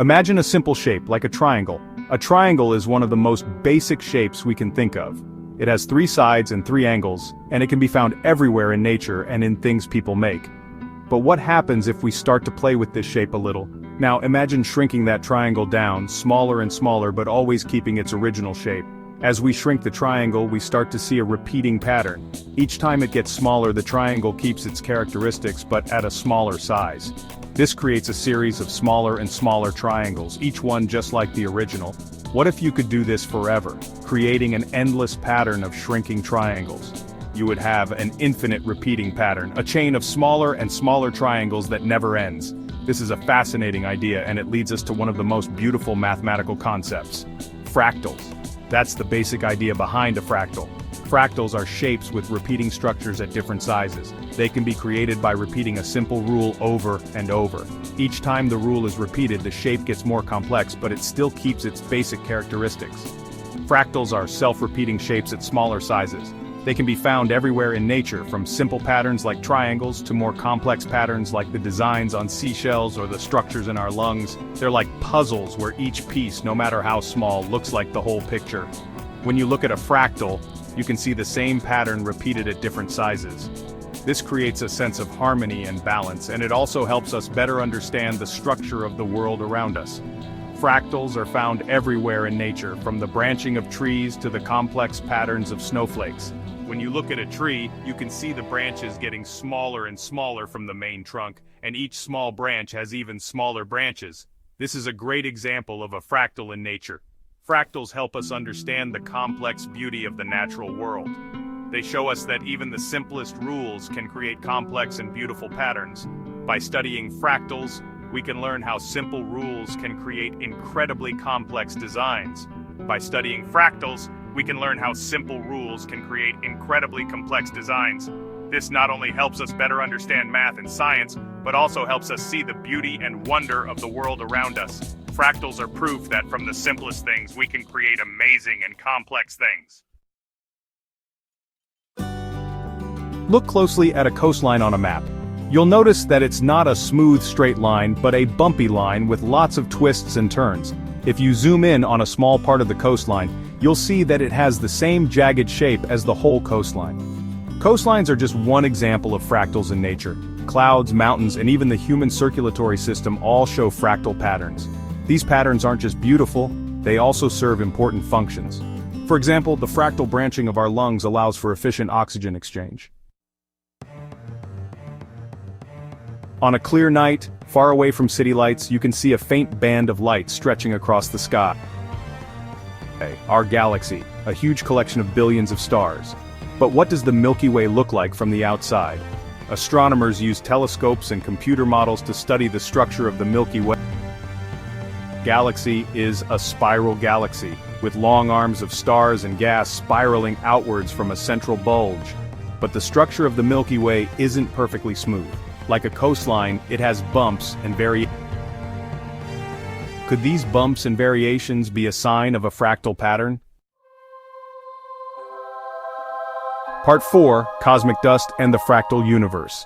Imagine a simple shape like a triangle. A triangle is one of the most basic shapes we can think of. It has 3 sides and 3 angles, and it can be found everywhere in nature and in things people make. But what happens if we start to play with this shape a little? Now imagine shrinking that triangle down, smaller and smaller, but always keeping its original shape. As we shrink the triangle, we start to see a repeating pattern. Each time it gets smaller, the triangle keeps its characteristics but at a smaller size. This creates a series of smaller and smaller triangles, each one just like the original. What if you could do this forever, creating an endless pattern of shrinking triangles? You would have an infinite repeating pattern, a chain of smaller and smaller triangles that never ends. This is a fascinating idea, and it leads us to one of the most beautiful mathematical concepts: fractals. That's the basic idea behind a fractal. Fractals are shapes with repeating structures at different sizes. They can be created by repeating a simple rule over and over. Each time the rule is repeated, the shape gets more complex, but it still keeps its basic characteristics. Fractals are self-repeating shapes at smaller sizes. They can be found everywhere in nature, from simple patterns like triangles to more complex patterns like the designs on seashells or the structures in our lungs. They're like puzzles where each piece, no matter how small, looks like the whole picture. When you look at a fractal, you can see the same pattern repeated at different sizes. This creates a sense of harmony and balance, and it also helps us better understand the structure of the world around us. Fractals are found everywhere in nature, from the branching of trees to the complex patterns of snowflakes. When you look at a tree, you can see the branches getting smaller and smaller from the main trunk, and each small branch has even smaller branches. This is a great example of a fractal in nature. Fractals help us understand the complex beauty of the natural world. They show us that even the simplest rules can create complex and beautiful patterns. By studying fractals, we can learn how simple rules can create incredibly complex designs. By studying fractals, we can learn how simple rules can create incredibly complex designs. This not only helps us better understand math and science, but also helps us see the beauty and wonder of the world around us. Fractals are proof that from the simplest things, we can create amazing and complex things. Look closely at a coastline on a map. You'll notice that it's not a smooth straight line, but a bumpy line with lots of twists and turns. If you zoom in on a small part of the coastline, you'll see that it has the same jagged shape as the whole coastline. Coastlines are just one example of fractals in nature. Clouds, mountains, and even the human circulatory system all show fractal patterns. These patterns aren't just beautiful, they also serve important functions. For example, the fractal branching of our lungs allows for efficient oxygen exchange. On a clear night, far away from city lights, you can see a faint band of light stretching across the sky. Our galaxy, a huge collection of billions of stars. But what does the Milky Way look like from the outside? Astronomers use telescopes and computer models to study the structure of the Milky Way. Galaxy is a spiral galaxy, with long arms of stars and gas spiraling outwards from a central bulge. But the structure of the Milky Way isn't perfectly smooth. Like a coastline, it has bumps and variations. Could these bumps and variations be a sign of a fractal pattern? Part 4, Cosmic Dust and the Fractal Universe.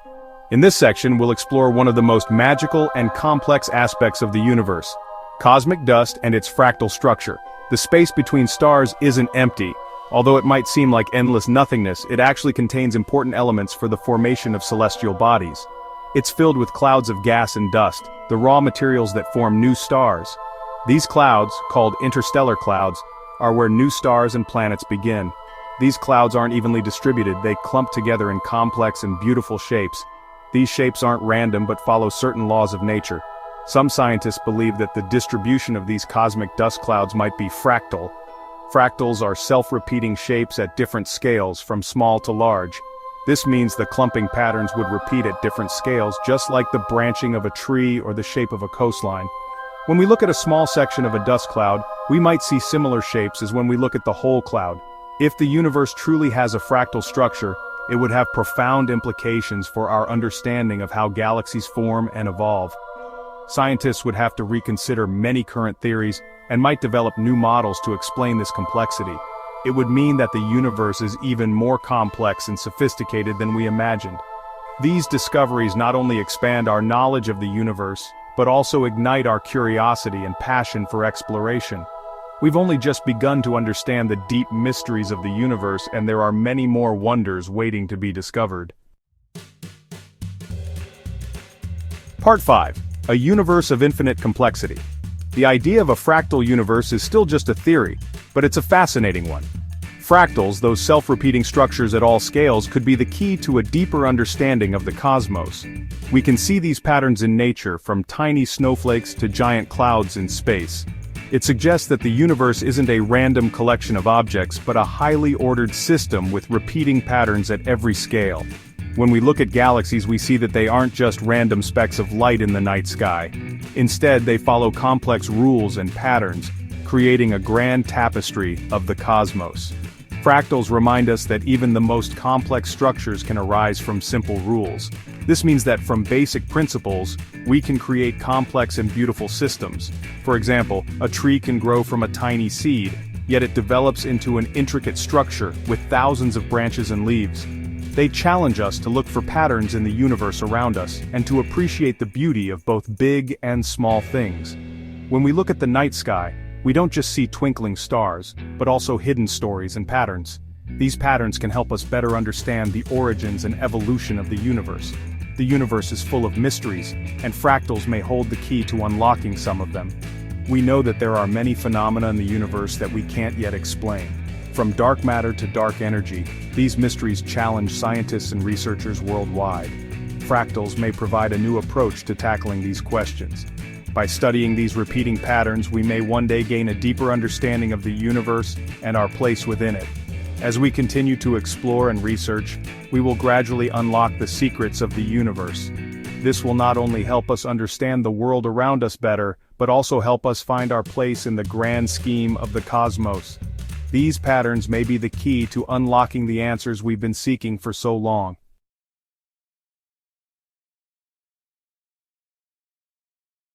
In this section, we'll explore one of the most magical and complex aspects of the universe: cosmic dust and its fractal structure. The space between stars isn't empty. Although it might seem like endless nothingness, it actually contains important elements for the formation of celestial bodies. It's filled with clouds of gas and dust, the raw materials that form new stars. These clouds, called interstellar clouds, are where new stars and planets begin. These clouds aren't evenly distributed, they clump together in complex and beautiful shapes. These shapes aren't random but follow certain laws of nature. Some scientists believe that the distribution of these cosmic dust clouds might be fractal. Fractals are self-repeating shapes at different scales, from small to large. This means the clumping patterns would repeat at different scales, just like the branching of a tree or the shape of a coastline. When we look at a small section of a dust cloud, we might see similar shapes as when we look at the whole cloud. If the universe truly has a fractal structure, it would have profound implications for our understanding of how galaxies form and evolve. Scientists would have to reconsider many current theories and might develop new models to explain this complexity. It would mean that the universe is even more complex and sophisticated than we imagined. These discoveries not only expand our knowledge of the universe, but also ignite our curiosity and passion for exploration. We've only just begun to understand the deep mysteries of the universe, and there are many more wonders waiting to be discovered. Part 5. A universe of infinite complexity. The idea of a fractal universe is still just a theory, but it's a fascinating one. Fractals, those self-repeating structures at all scales, could be the key to a deeper understanding of the cosmos. We can see these patterns in nature, from tiny snowflakes to giant clouds in space. It suggests that the universe isn't a random collection of objects, but a highly ordered system with repeating patterns at every scale. When we look at galaxies, we see that they aren't just random specks of light in the night sky. Instead, they follow complex rules and patterns, creating a grand tapestry of the cosmos. Fractals remind us that even the most complex structures can arise from simple rules. This means that from basic principles, we can create complex and beautiful systems. For example, a tree can grow from a tiny seed, yet it develops into an intricate structure with thousands of branches and leaves. They challenge us to look for patterns in the universe around us, and to appreciate the beauty of both big and small things. When we look at the night sky, we don't just see twinkling stars, but also hidden stories and patterns. These patterns can help us better understand the origins and evolution of the universe. The universe is full of mysteries, and fractals may hold the key to unlocking some of them. We know that there are many phenomena in the universe that we can't yet explain. From dark matter to dark energy, these mysteries challenge scientists and researchers worldwide. Fractals may provide a new approach to tackling these questions. By studying these repeating patterns, we may one day gain a deeper understanding of the universe and our place within it. As we continue to explore and research, we will gradually unlock the secrets of the universe. This will not only help us understand the world around us better, but also help us find our place in the grand scheme of the cosmos. These patterns may be the key to unlocking the answers we've been seeking for so long.